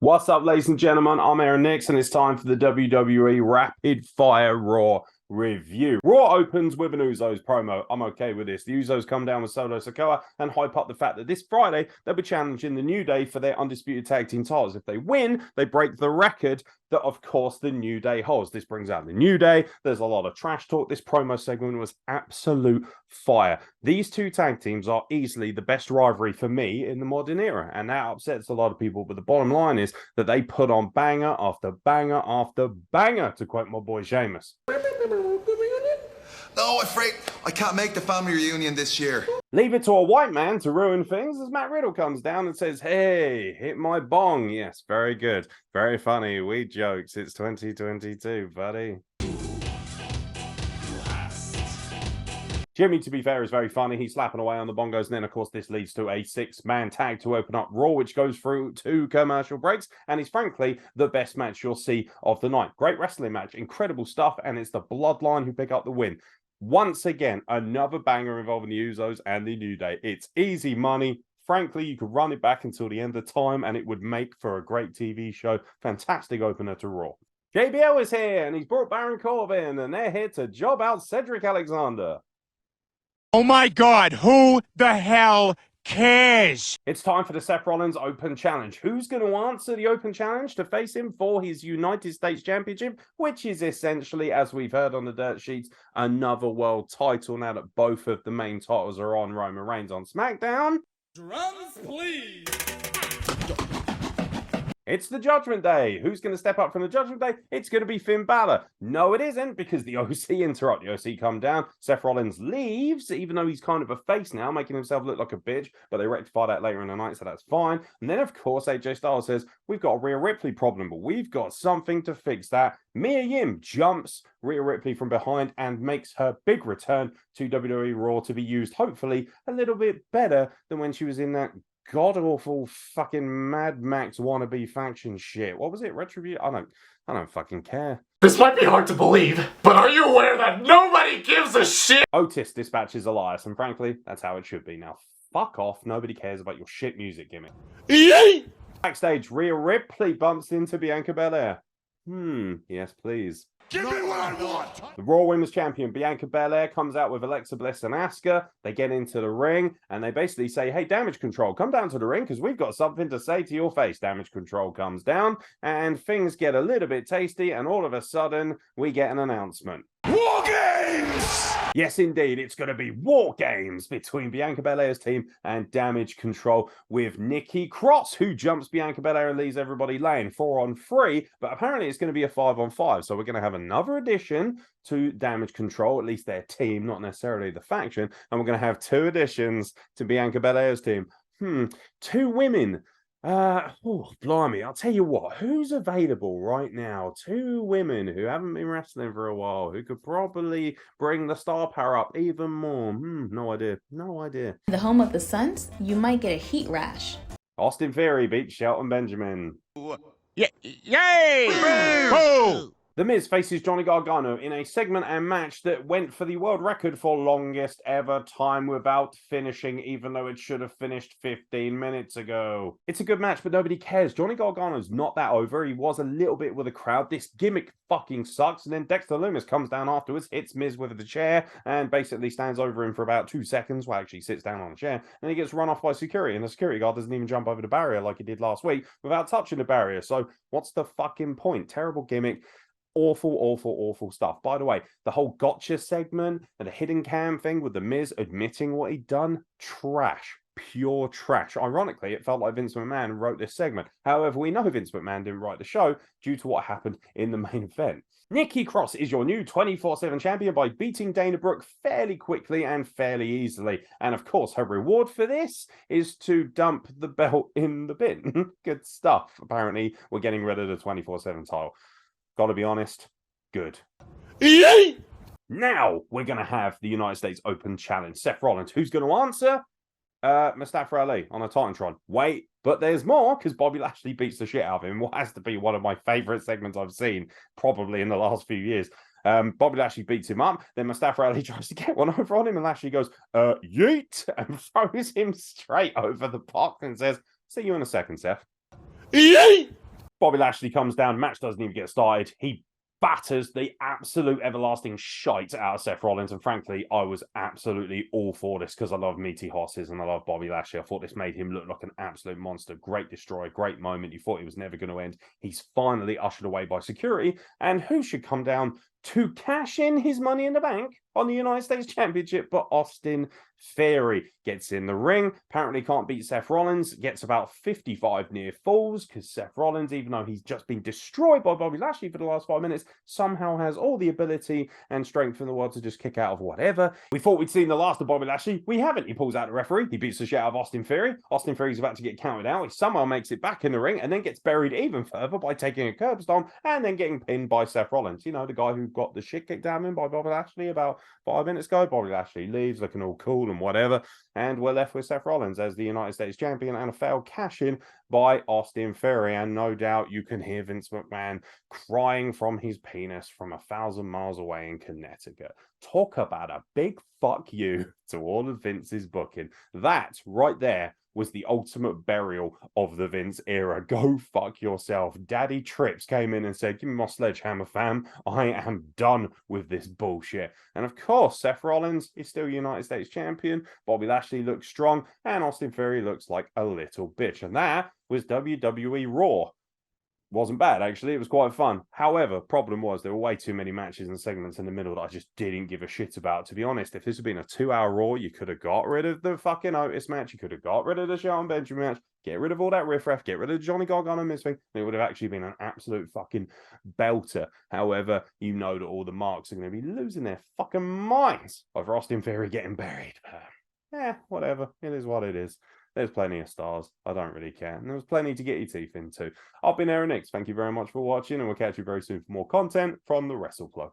What's up, ladies and gentlemen? I'm Aaron Nix, and it's time for the WWE Rapid Fire Raw review. Raw opens with an Usos promo. I'm okay with this. The Usos come down with Solo Sikoa and hype up the fact that this Friday they'll be challenging the New Day for their undisputed tag team titles. If they win, they break the record that, of course, the New Day holds. This brings out the New Day. There's a lot of trash talk. This promo segment was absolute fire. These two tag teams are easily the best rivalry for me in the modern era, and that upsets a lot of people. But the bottom line is that they put on banger after banger after banger, to quote my boy Sheamus. No, I'm afraid I can't make the family reunion this year. Leave it to a white man to ruin things as Matt Riddle comes down and says, "Hey, hit my bong." Yes, very good. Very funny. We jokes. It's 2022, buddy. Jimmy, to be fair, is very funny. He's slapping away on the bongos. And then, of course, this leads to a six-man tag to open up Raw, which goes through 2 commercial breaks. And is, frankly, the best match you'll see of the night. Great wrestling match. Incredible stuff. And it's the Bloodline who pick up the win. Once again, another banger involving the Usos and the New Day. It's easy money. Frankly, you could run it back until the end of time, and it would make for a great TV show. Fantastic opener to Raw. JBL is here, and he's brought Baron Corbin, and they're here to job out Cedric Alexander. Oh my God, who the hell cares? It's time for the Seth Rollins Open Challenge. Who's going to answer the Open Challenge to face him for his United States Championship, which is essentially, as we've heard on the dirt sheets, another world title now that both of the main titles are on Roman Reigns on SmackDown? Drums, please. It's the Judgment Day. Who's going to step up from the Judgment Day? It's going to be Finn Balor. No, it isn't, because the OC interrupt. The OC come down. Seth Rollins leaves, even though he's kind of a face now, making himself look like a bitch, but they rectify that later in the night, so that's fine. And then, of course, AJ Styles says, we've got a Rhea Ripley problem, but we've got something to fix that. Mia Yim jumps Rhea Ripley from behind and makes her big return to WWE Raw to be used, hopefully, a little bit better than when she was in that god-awful fucking Mad Max wannabe faction shit. What was it? Retribution? I don't fucking care. This might be hard to believe, but are you aware that nobody gives a shit? Otis dispatches Elias, and frankly, that's how it should be. Now, fuck off. Nobody cares about your shit music gimmick. Yay! Backstage, Rhea Ripley bumps into Bianca Belair. Yes, please. Give me what I want! The Raw Women's Champion, Bianca Belair, comes out with Alexa Bliss and Asuka. They get into the ring, and they basically say, hey, Damage Control, come down to the ring, because we've got something to say to your face. Damage Control comes down, and things get a little bit tasty, and all of a sudden, we get an announcement. War Games! Yes, indeed, it's going to be War Games between Bianca Belair's team and Damage Control with Nikki Cross, who jumps Bianca Belair and leaves everybody laying 4-on-3, but apparently it's going to be a 5-on-5, so we're going to have another addition to Damage Control, at least their team, not necessarily the faction, and we're going to have 2 additions to Bianca Belair's team. 2 women. Blimey, I'll tell you what, who's available right now? 2 women who haven't been wrestling for a while, who could probably bring the star power up even more. No idea. The home of the Suns, you might get a heat rash. Austin Theory beats Shelton Benjamin. Yay! Boo! The Miz faces Johnny Gargano in a segment and match that went for the world record for longest ever time without finishing, even though it should have finished 15 minutes ago. It's a good match, but nobody cares. Johnny Gargano's not that over. He was a little bit with the crowd. This gimmick fucking sucks. And then Dexter Lumis comes down afterwards, hits Miz with the chair, and basically stands over him for about 2 seconds. Well, actually sits down on the chair, and he gets run off by security. And the security guard doesn't even jump over the barrier like he did last week without touching the barrier. So what's the fucking point? Terrible gimmick. Awful stuff. By the way, the whole gotcha segment and the hidden cam thing with the Miz admitting what he'd done, trash. Pure trash. Ironically, it felt like Vince McMahon wrote this segment. However, we know Vince McMahon didn't write the show due to what happened in the main event. Nikki Cross is your new 24/7 champion by beating Dana Brooke fairly quickly and fairly easily. And of course, her reward for this is to dump the belt in the bin. Good stuff. Apparently, we're getting rid of the 24/7 title. Gotta be honest, good. Yay! Now we're going to have the United States Open Challenge. Seth Rollins, who's going to answer? Mustafa Ali on a Titantron. Wait, but there's more, because Bobby Lashley beats the shit out of him. What has to be one of my favorite segments I've seen, probably in the last few years. Bobby Lashley beats him up. Then Mustafa Ali tries to get one over on him, and Lashley goes, yeet, and throws him straight over the box and says, see you in a second, Seth. Yay! Bobby Lashley comes down. Match doesn't even get started. He batters the absolute everlasting shite out of Seth Rollins. And frankly, I was absolutely all for this because I love meaty horses and I love Bobby Lashley. I thought this made him look like an absolute monster. Great destroyer, great moment. You thought it was never going to end. He's finally ushered away by security. And who should come down to cash in his money in the bank on the United States Championship but Austin Theory? Gets in the ring, apparently can't beat Seth Rollins, gets about 55 near falls because Seth Rollins, even though he's just been destroyed by Bobby Lashley for the last 5 minutes, somehow has all the ability and strength in the world to just kick out of whatever. We thought we'd seen the last of Bobby Lashley. We haven't. He pulls out the referee. He beats the shit out of Austin Theory. Austin Theory's about to get counted out. He somehow makes it back in the ring and then gets buried even further by taking a curb stomp and then getting pinned by Seth Rollins. You know, the guy who got the shit kicked out of him by Bobby Lashley about 5 minutes ago. Bobby Lashley leaves looking all cool and whatever. And we're left with Seth Rollins as the United States Champion and a failed cash-in by Austin Theory. And no doubt you can hear Vince McMahon crying from his penis from 1,000 miles away in Connecticut. Talk about a big fuck you to all of Vince's booking. That right there was the ultimate burial of the Vince era. Go fuck yourself. Daddy Trips came in and said, give me my sledgehammer, fam. I am done with this bullshit. And of course, Seth Rollins is still United States Champion. Bobby Lashley looks strong. And Austin Theory looks like a little bitch. And that was WWE Raw. Wasn't bad, actually. It was quite fun. However, problem was there were way too many matches and segments in the middle that I just didn't give a shit about. To be honest, if this had been a 2-hour Raw, you could have got rid of the fucking Otis match. You could have got rid of the Shelton Benjamin match. Get rid of all that riffraff. Get rid of the Johnny Gargano miss thing. And it would have actually been an absolute fucking belter. However, you know that all the marks are going to be losing their fucking minds over Austin Theory getting buried. Whatever. It is what it is. There's plenty of stars. I don't really care. And there was plenty to get your teeth into. I've been Aaron Nix. Thank you very much for watching, and we'll catch you very soon for more content from the Wrestle Plug.